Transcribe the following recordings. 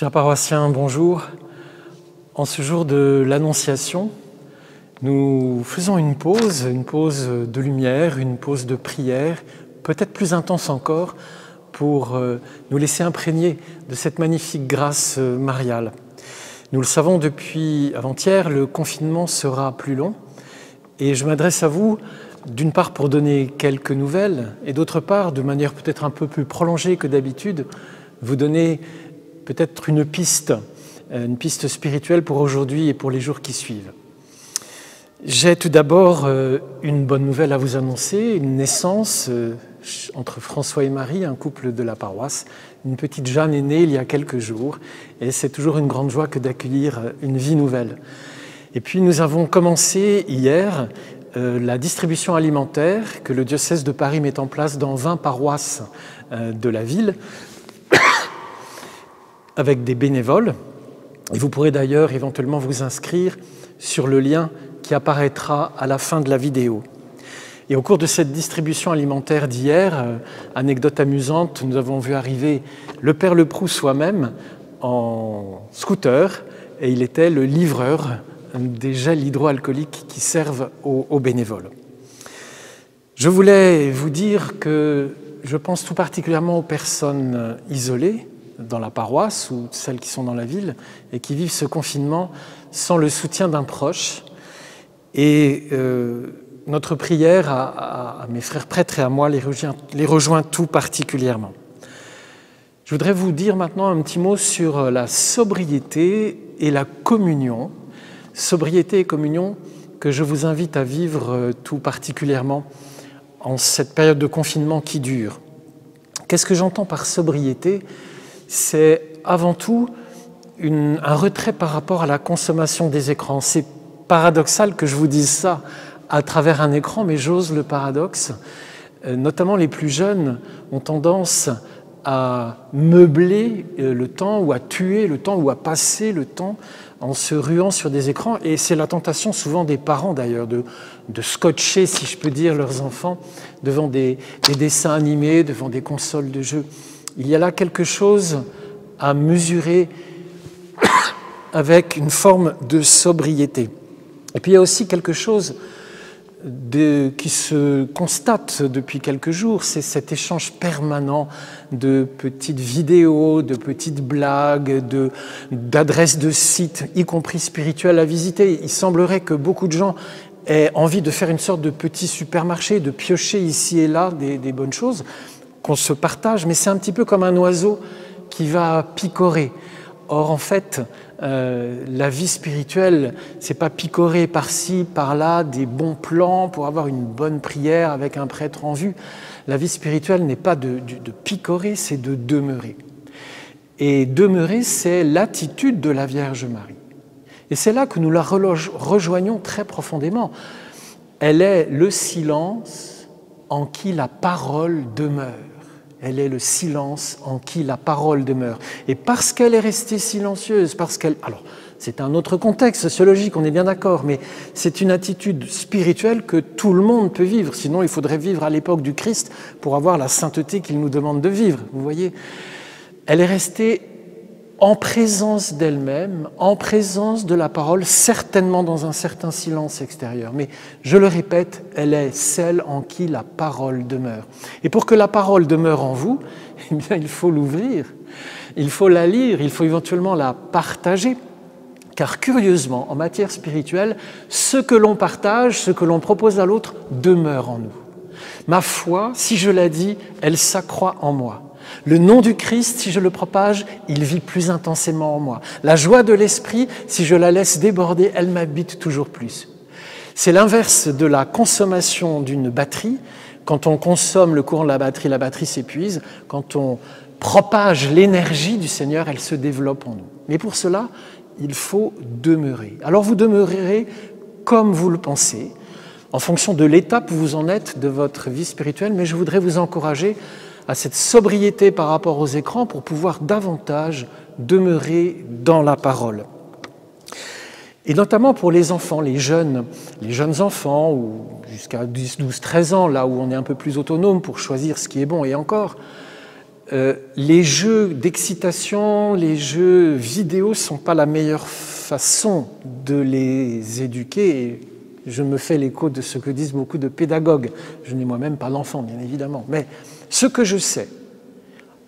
Chers paroissiens, bonjour. En ce jour de l'Annonciation, nous faisons une pause de lumière, une pause de prière, peut-être plus intense encore, pour nous laisser imprégner de cette magnifique grâce mariale. Nous le savons depuis avant-hier, le confinement sera plus long et je m'adresse à vous d'une part pour donner quelques nouvelles et d'autre part, de manière peut-être un peu plus prolongée que d'habitude, vous donner peut-être une piste spirituelle pour aujourd'hui et pour les jours qui suivent. J'ai tout d'abord une bonne nouvelle à vous annoncer, une naissance entre François et Marie, un couple de la paroisse. Une petite Jeanne est née il y a quelques jours et c'est toujours une grande joie que d'accueillir une vie nouvelle. Et puis nous avons commencé hier la distribution alimentaire que le diocèse de Paris met en place dans 20 paroisses de la ville avec des bénévoles. Et vous pourrez d'ailleurs éventuellement vous inscrire sur le lien qui apparaîtra à la fin de la vidéo. Et au cours de cette distribution alimentaire d'hier, anecdote amusante, nous avons vu arriver le Père Leproux soi-même en scooter et il était le livreur des gels hydroalcooliques qui servent aux bénévoles. Je voulais vous dire que je pense tout particulièrement aux personnes isolées dans la paroisse ou celles qui sont dans la ville et qui vivent ce confinement sans le soutien d'un proche. Et notre prière à mes frères prêtres et à moi les rejoint tout particulièrement. Je voudrais vous dire maintenant un petit mot sur la sobriété et la communion. Sobriété et communion que je vous invite à vivre tout particulièrement en cette période de confinement qui dure. Qu'est-ce que j'entends par sobriété ? C'est avant tout un retrait par rapport à la consommation des écrans. C'est paradoxal que je vous dise ça à travers un écran, mais j'ose le paradoxe. Notamment les plus jeunes ont tendance à meubler le temps ou à tuer le temps ou à passer le temps en se ruant sur des écrans. Et c'est la tentation souvent des parents d'ailleurs de scotcher, si je peux dire, leurs enfants devant des dessins animés, devant des consoles de jeux. Il y a là quelque chose à mesurer avec une forme de sobriété. Et puis il y a aussi quelque chose qui se constate depuis quelques jours, c'est cet échange permanent de petites vidéos, de petites blagues, d'adresses de sites, y compris spirituels à visiter. Il semblerait que beaucoup de gens aient envie de faire une sorte de petit supermarché, de piocher ici et là des bonnes choses qu'on se partage, mais c'est un petit peu comme un oiseau qui va picorer. Or, en fait, la vie spirituelle, c'est pas picorer par-ci, par-là, des bons plans pour avoir une bonne prière avec un prêtre en vue. La vie spirituelle n'est pas de picorer, c'est de demeurer. Et demeurer, c'est l'attitude de la Vierge Marie. Et c'est là que nous la rejoignons très profondément. Elle est le silence en qui la parole demeure. Elle est le silence en qui la parole demeure. Et parce qu'elle est restée silencieuse, alors, c'est un autre contexte sociologique, on est bien d'accord, mais c'est une attitude spirituelle que tout le monde peut vivre. Sinon, il faudrait vivre à l'époque du Christ pour avoir la sainteté qu'il nous demande de vivre. Vous voyez, elle est restée en présence d'elle-même, en présence de la parole, certainement dans un certain silence extérieur. Mais je le répète, elle est celle en qui la parole demeure. Et pour que la parole demeure en vous, eh bien, il faut l'ouvrir, il faut la lire, il faut éventuellement la partager. Car curieusement, en matière spirituelle, ce que l'on partage, ce que l'on propose à l'autre, demeure en nous. Ma foi, si je la dis, elle s'accroît en moi. Le nom du Christ, si je le propage, il vit plus intensément en moi. La joie de l'esprit, si je la laisse déborder, elle m'habite toujours plus. C'est l'inverse de la consommation d'une batterie. Quand on consomme le courant de la batterie s'épuise. Quand on propage l'énergie du Seigneur, elle se développe en nous. Mais pour cela, il faut demeurer. Alors vous demeurerez comme vous le pensez, en fonction de l'étape où vous en êtes de votre vie spirituelle, mais je voudrais vous encourager à cette sobriété par rapport aux écrans pour pouvoir davantage demeurer dans la parole. Et notamment pour les enfants, les jeunes enfants, ou jusqu'à 10, 12, 13 ans, là où on est un peu plus autonome pour choisir ce qui est bon et encore, les jeux d'excitation, les jeux vidéo ne sont pas la meilleure façon de les éduquer. Et je me fais l'écho de ce que disent beaucoup de pédagogues. Je n'ai moi-même pas l'enfant, bien évidemment. Mais ce que je sais,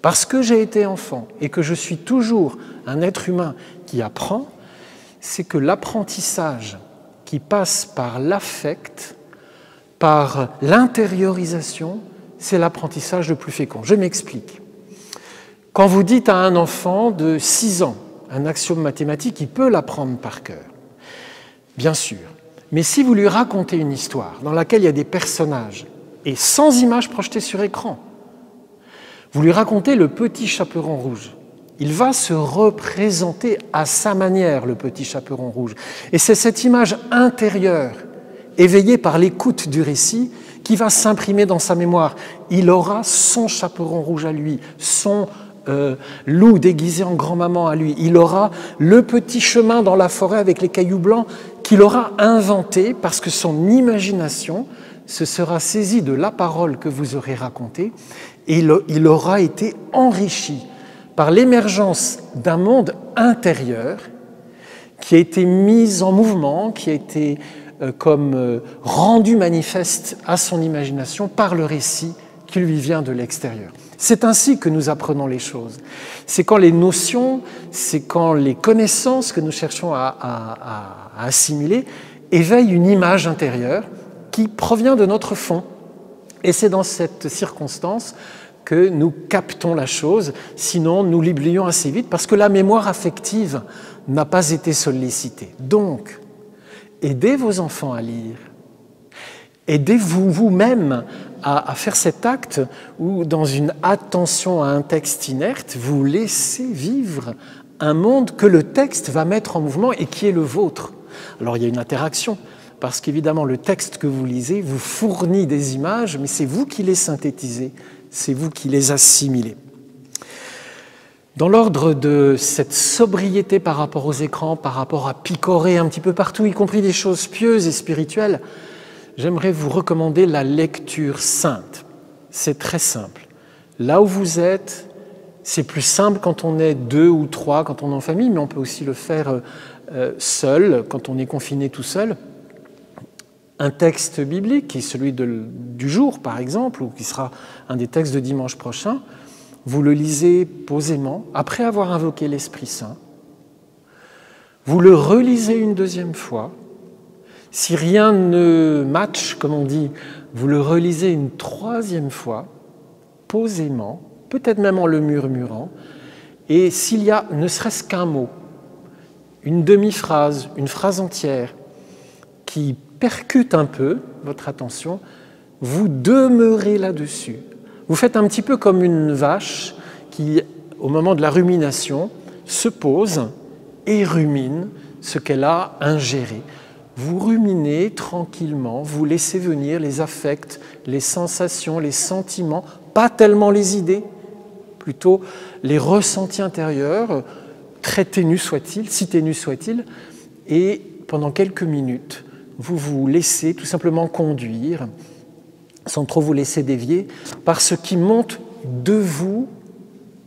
parce que j'ai été enfant et que je suis toujours un être humain qui apprend, c'est que l'apprentissage qui passe par l'affect, par l'intériorisation, c'est l'apprentissage le plus fécond. Je m'explique. Quand vous dites à un enfant de 6 ans un axiome mathématique, il peut l'apprendre par cœur, bien sûr. Mais si vous lui racontez une histoire dans laquelle il y a des personnages, et sans images projetées sur écran, vous lui racontez le petit chaperon rouge, il va se représenter à sa manière, le petit chaperon rouge. Et c'est cette image intérieure, éveillée par l'écoute du récit, qui va s'imprimer dans sa mémoire. Il aura son chaperon rouge à lui, son loup déguisé en grand-maman à lui. Il aura le petit chemin dans la forêt avec les cailloux blancs qu'il aura inventé parce que son imagination se sera saisie de la parole que vous aurez racontée et il aura été enrichi par l'émergence d'un monde intérieur qui a été mis en mouvement, qui a été rendu manifeste à son imagination par le récit qui lui vient de l'extérieur. C'est ainsi que nous apprenons les choses. C'est quand les notions, c'est quand les connaissances que nous cherchons à assimiler éveillent une image intérieure qui provient de notre fond. Et c'est dans cette circonstance que nous captons la chose, sinon nous l'oublions assez vite parce que la mémoire affective n'a pas été sollicitée. Donc, aidez vos enfants à lire. Aidez-vous vous-même à faire cet acte où, dans une attention à un texte inerte, vous laissez vivre un monde que le texte va mettre en mouvement et qui est le vôtre. Alors il y a une interaction, parce qu'évidemment le texte que vous lisez vous fournit des images, mais c'est vous qui les synthétisez, c'est vous qui les assimilez. Dans l'ordre de cette sobriété par rapport aux écrans, par rapport à picorer un petit peu partout, y compris des choses pieuses et spirituelles, j'aimerais vous recommander la lecture sainte. C'est très simple. Là où vous êtes, c'est plus simple quand on est 2 ou 3, quand on est en famille, mais on peut aussi le faire seul, quand on est confiné tout seul. Un texte biblique, qui est celui du jour par exemple, ou qui sera un des textes de dimanche prochain, vous le lisez posément, après avoir invoqué l'Esprit Saint. Vous le relisez une deuxième fois. Si rien ne match, comme on dit, vous le relisez une troisième fois, posément, peut-être même en le murmurant, et s'il y a ne serait-ce qu'un mot, une demi-phrase, une phrase entière, qui percute un peu votre attention, vous demeurez là-dessus. Vous faites un petit peu comme une vache qui, au moment de la rumination, se pose et rumine ce qu'elle a ingéré. Vous ruminez tranquillement, vous laissez venir les affects, les sensations, les sentiments, pas tellement les idées, plutôt les ressentis intérieurs, très ténus soient-ils, si ténus soient-ils, et pendant quelques minutes, vous vous laissez tout simplement conduire, sans trop vous laisser dévier, par ce qui monte de vous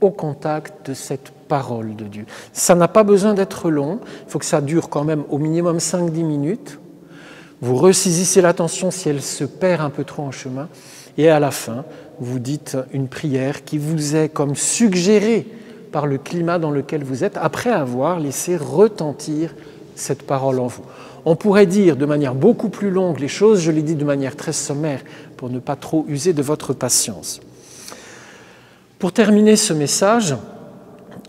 au contact de cette parole de Dieu. Ça n'a pas besoin d'être long, il faut que ça dure quand même au minimum 5-10 minutes. Vous ressaisissez l'attention si elle se perd un peu trop en chemin, et à la fin, vous dites une prière qui vous est comme suggérée par le climat dans lequel vous êtes, après avoir laissé retentir cette parole en vous. On pourrait dire de manière beaucoup plus longue les choses, je l'ai dit de manière très sommaire pour ne pas trop user de votre patience. Pour terminer ce message,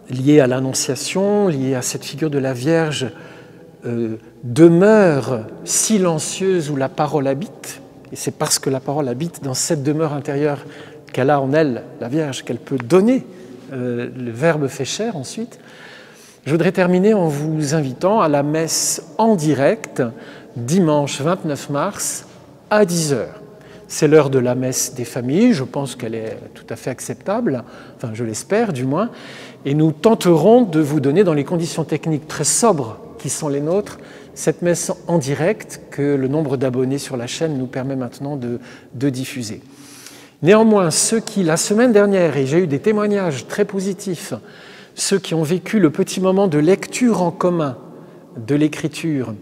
lié à l'Annonciation, lié à cette figure de la Vierge, demeure silencieuse où la parole habite, et c'est parce que la parole habite dans cette demeure intérieure qu'elle a en elle, la Vierge, qu'elle peut donner le Verbe fait chair ensuite. Je voudrais terminer en vous invitant à la messe en direct, dimanche 29 mars, à 10h. C'est l'heure de la messe des familles, je pense qu'elle est tout à fait acceptable, enfin je l'espère du moins, et nous tenterons de vous donner dans les conditions techniques très sobres qui sont les nôtres, cette messe en direct que le nombre d'abonnés sur la chaîne nous permet maintenant de diffuser. Néanmoins, ceux qui, la semaine dernière, et j'ai eu des témoignages très positifs, ceux qui ont vécu le petit moment de lecture en commun de l'Écriture,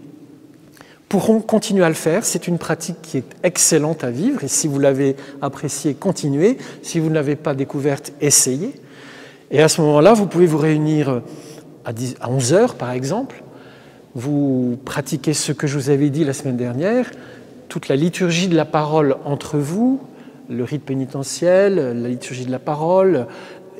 pourront continuer à le faire. C'est une pratique qui est excellente à vivre, et si vous l'avez appréciée, continuez. Si vous ne l'avez pas découverte, essayez. Et à ce moment-là, vous pouvez vous réunir à 11 heures, par exemple. Vous pratiquez ce que je vous avais dit la semaine dernière, toute la liturgie de la parole entre vous, le rite pénitentiel, la liturgie de la parole,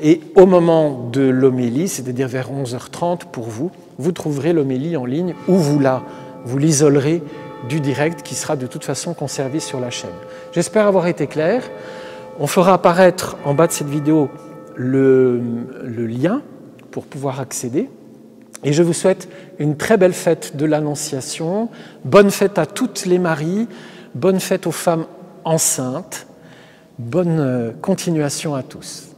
et au moment de l'homélie, c'est-à-dire vers 11h30 pour vous, vous trouverez l'homélie en ligne où vous l'isolerez du direct qui sera de toute façon conservé sur la chaîne. J'espère avoir été clair. On fera apparaître en bas de cette vidéo le lien pour pouvoir accéder. Et je vous souhaite une très belle fête de l'Annonciation. Bonne fête à toutes les Maries, bonne fête aux femmes enceintes, bonne continuation à tous.